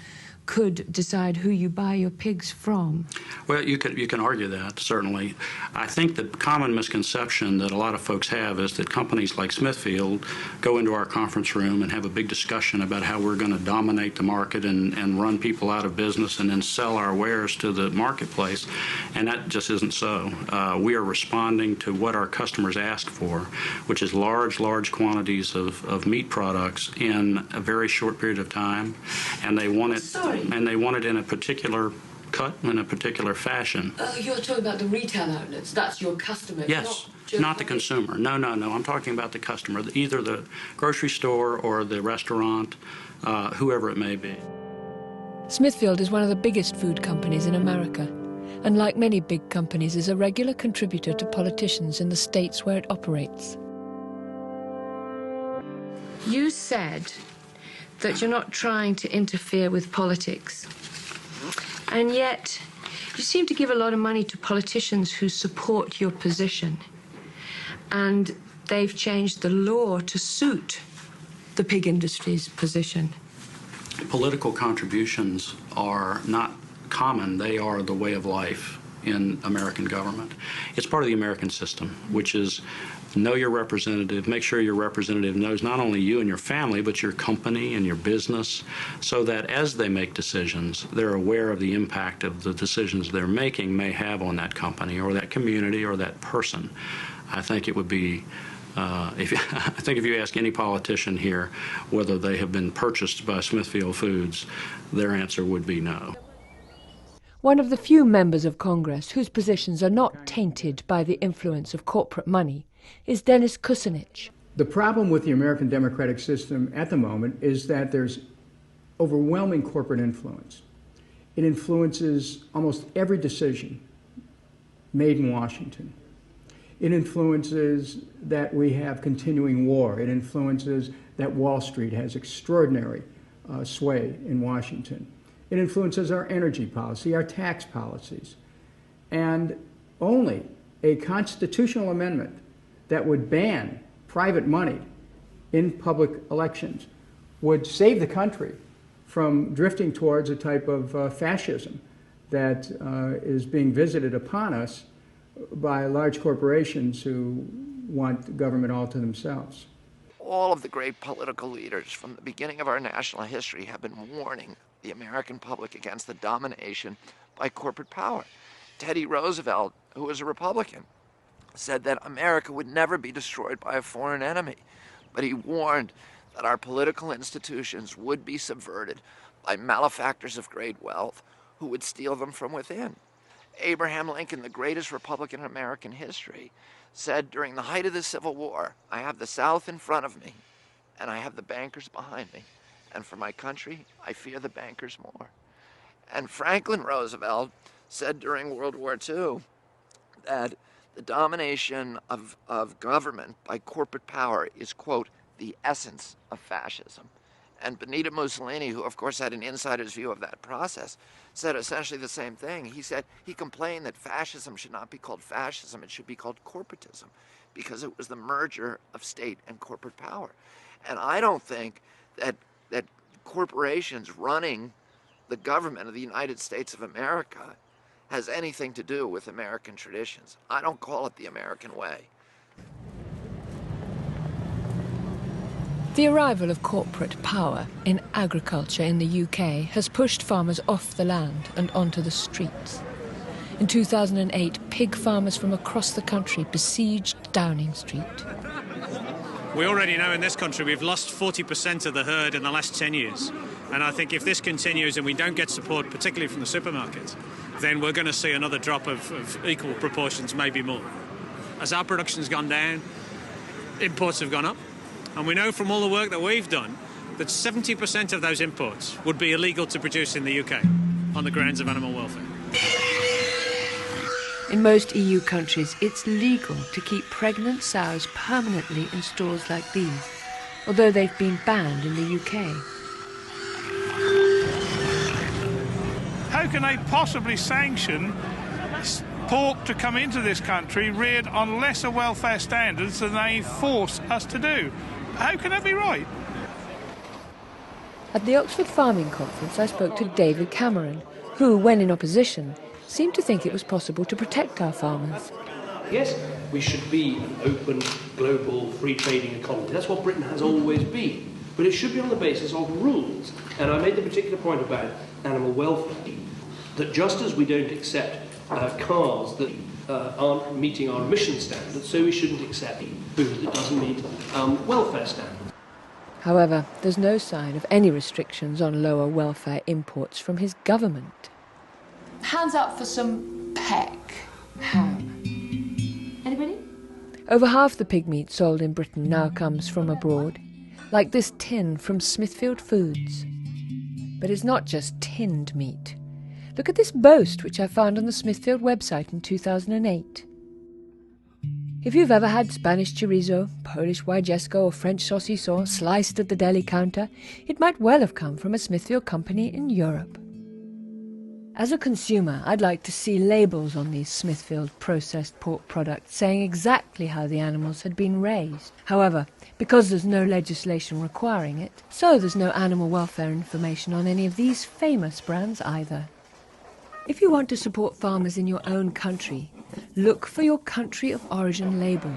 Speaker 6: could decide who you buy your pigs from?
Speaker 22: Well, you can argue that, certainly. I think the common misconception that a lot of folks have is that companies like Smithfield go into our conference room and have a big discussion about how we're going to dominate the market and run people out of business and then sell our wares to the marketplace, and that just isn't so. We are responding to what our customers ask for, which is large quantities of meat products in a very short period of time, and they want it. And they want it in a particular cut, in a particular fashion.
Speaker 6: You're talking about the retail outlets. That's your customer.
Speaker 22: Yes, not the consumer. No. I'm talking about the customer, either the grocery store or the restaurant, whoever it may be.
Speaker 4: Smithfield is one of the biggest food companies in America, and like many big companies is a regular contributor to politicians in the states where it operates.
Speaker 6: You said that you're not trying to interfere with politics. And yet, you seem to give a lot of money to politicians who support your position. And they've changed the law to suit the pig industry's position.
Speaker 22: Political contributions are not common. They are the way of life in American government. It's part of the American system, which is know your representative, make sure your representative knows not only you and your family, but your company and your business, so that as they make decisions, they're aware of the impact of the decisions they're making may have on that company or that community or that person. I think it would be, if you ask any politician here whether they have been purchased by Smithfield Foods, their answer would be no.
Speaker 4: One of the few members of Congress whose positions are not tainted by the influence of corporate money is Dennis Kucinich.
Speaker 8: The problem with the American democratic system at the moment is that there's overwhelming corporate influence. It influences almost every decision made in Washington. It influences that we have continuing war. It influences that Wall Street has extraordinary sway in Washington. It influences our energy policy, our tax policies. And only a constitutional amendment that would ban private money in public elections would save the country from drifting towards a type of fascism that is being visited upon us by large corporations who want government all to themselves.
Speaker 7: All of the great political leaders from the beginning of our national history have been warning the American public against the domination by corporate power. Teddy Roosevelt, who was a Republican, said that America would never be destroyed by a foreign enemy, but he warned that our political institutions would be subverted by malefactors of great wealth who would steal them from within. Abraham Lincoln, the greatest Republican in American history, said during the height of the Civil War, I have the South in front of me and I have the bankers behind me, and for my country, I fear the bankers more. And Franklin Roosevelt said during World War II that the domination of government by corporate power is, quote, the essence of fascism. And Benito Mussolini, who of course had an insider's view of that process, said essentially the same thing. He complained that fascism should not be called fascism, it should be called corporatism, because it was the merger of state and corporate power. And I don't think that corporations running the government of the United States of America has anything to do with American traditions. I don't call it the American way.
Speaker 4: The arrival of corporate power in agriculture in the UK has pushed farmers off the land and onto the streets. In 2008, pig farmers from across the country besieged Downing Street.
Speaker 9: We already know in this country we've lost 40% of the herd in the last 10 years. And I think if this continues and we don't get support, particularly from the supermarkets, then we're going to see another drop of equal proportions, maybe more. As our production's gone down, imports have gone up. And we know from all the work that we've done that 70% of those imports would be illegal to produce in the UK on the grounds of animal welfare.
Speaker 6: In most EU countries, it's legal to keep pregnant sows permanently in stalls like these, although they've been banned in the UK.
Speaker 11: How can they possibly sanction pork to come into this country reared on lesser welfare standards than they force us to do? How can that be right?
Speaker 4: At the Oxford Farming Conference, I spoke to David Cameron, who, when in opposition, seemed to think it was possible to protect our farmers.
Speaker 13: Yes, we should be an open, global, free trading economy. That's what Britain has always been. But it should be on the basis of rules. And I made the particular point about animal welfare, that just as we don't accept cars that aren't meeting our emission standards, so we shouldn't accept food that doesn't meet welfare standards.
Speaker 4: However, there's no sign of any restrictions on lower welfare imports from his government.
Speaker 14: Hands up for some peck ham. Anybody?
Speaker 4: Over half the pig meat sold in Britain now comes from abroad, like this tin from Smithfield Foods. But it's not just tinned meat. Look at this boast which I found on the Smithfield website in 2008. If you've ever had Spanish chorizo, Polish wajecko or French saucisson sliced at the deli counter, it might well have come from a Smithfield company in Europe. As a consumer, I'd like to see labels on these Smithfield processed pork products saying exactly how the animals had been raised. However, because there's no legislation requiring it, so there's no animal welfare information on any of these famous brands either. If you want to support farmers in your own country, look for your country of origin label.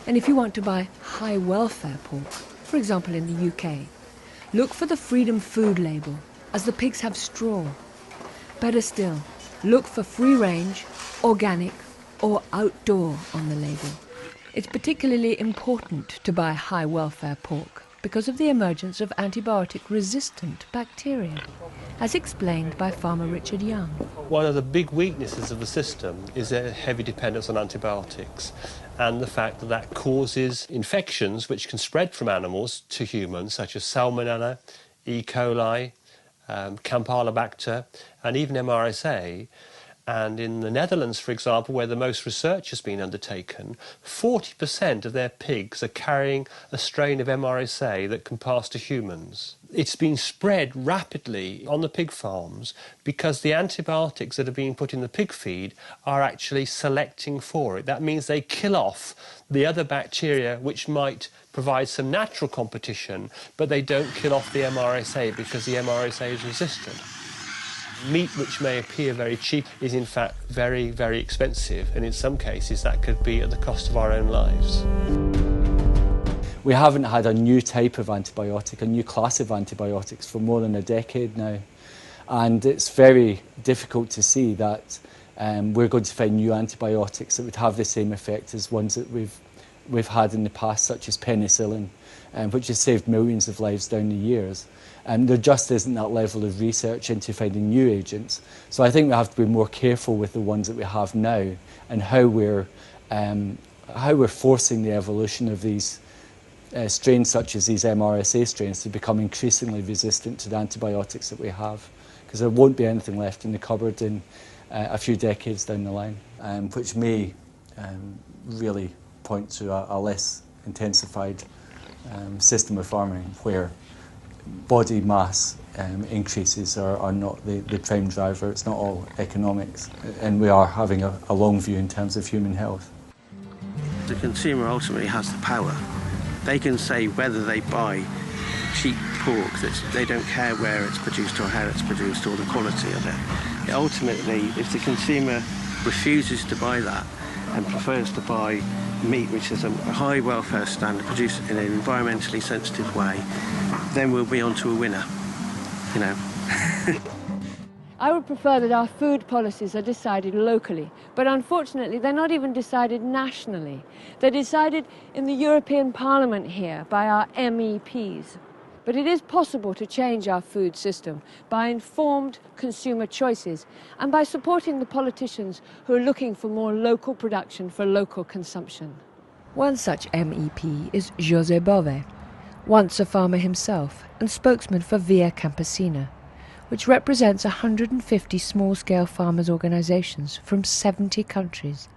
Speaker 4: And if you want to buy high welfare pork, for example in the UK, look for the Freedom Food label, as the pigs have straw. Better still, look for free range, organic or outdoor on the label. It's particularly important to buy high welfare pork because of the emergence of antibiotic-resistant bacteria, as explained by farmer Richard Young.
Speaker 18: One of the big weaknesses of the system is a heavy dependence on antibiotics and the fact that that causes infections which can spread from animals to humans, such as Salmonella, E. coli, Campylobacter and even MRSA. And in the Netherlands, for example, where the most research has been undertaken, 40% of their pigs are carrying a strain of MRSA that can pass to humans. It's been spread rapidly on the pig farms because the antibiotics that are being put in the pig feed are actually selecting for it. That means they kill off the other bacteria which might provide some natural competition, but they don't kill off the MRSA because the MRSA is resistant. Meat which may appear very cheap is in fact very, very expensive, and in some cases that could be at the cost of our own lives.
Speaker 24: We haven't had a new type of antibiotic, a new class of antibiotics for more than a decade now, and it's very difficult to see that we're going to find new antibiotics that would have the same effect as ones that we've had in the past, such as penicillin, which has saved millions of lives down the years. There just isn't that level of research into finding new agents. So I think we have to be more careful with the ones that we have now and how we're forcing the evolution of these strains, such as these MRSA strains, to become increasingly resistant to the antibiotics that we have, because there won't be anything left in the cupboard in a few decades down the line, which may really point to a less intensified system of farming where body mass increases are not the prime driver. It's not all economics, and we are having a long view in terms of human health.
Speaker 27: The consumer ultimately has the power. They can say whether they buy cheap pork, that they don't care where it's produced or how it's produced or the quality of it. Ultimately, if the consumer refuses to buy that and prefers to buy meat which is a high welfare standard, produced in an environmentally sensitive way, then we'll be onto a winner, you know.
Speaker 6: I would prefer that our food policies are decided locally, but unfortunately they're not even decided nationally. They're decided in the European Parliament here by our MEPs. But it is possible to change our food system by informed consumer choices and by supporting the politicians who are looking for more local production for local consumption. One such MEP is José Bové, once a farmer himself and spokesman for Via Campesina, which represents 150 small-scale farmers' organisations from 70 countries.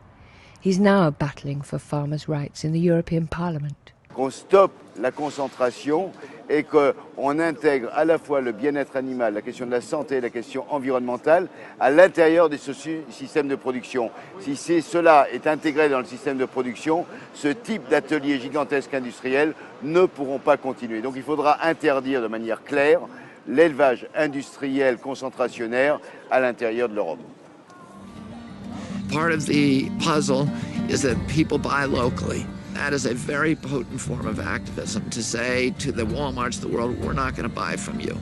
Speaker 6: He's now battling for farmers' rights in the European Parliament.
Speaker 10: Qu'on stoppe la concentration et qu'on intègre à la fois le bien-être animal, la question de la santé, la question environnementale à l'intérieur de ce système de production. Si cela est intégré dans le système de production, ce type d'ateliers gigantesques industriels ne pourront pas continuer. Donc il faudra interdire de manière claire l'élevage industriel concentrationnaire à l'intérieur de l'Europe.
Speaker 7: Part of the puzzle is that people buy locally. That is a very potent form of activism, to say to the Walmarts of the world, we're not going to buy from you.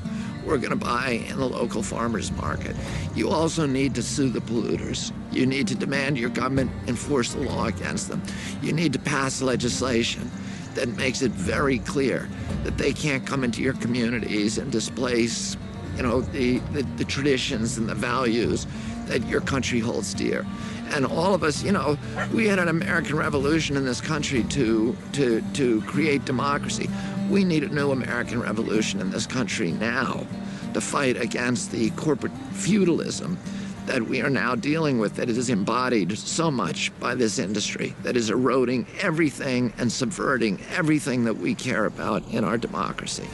Speaker 7: We're going to buy in the local farmers market. You also need to sue the polluters. You need to demand your government enforce the law against them. You need to pass legislation that makes it very clear that they can't come into your communities and displace, you know, the traditions and the values that your country holds dear. And all of us, you know, we had an American Revolution in this country to create democracy. We need a new American Revolution in this country now to fight against the corporate feudalism that we are now dealing with, that is embodied so much by this industry, that is eroding everything and subverting everything that we care about in our democracy.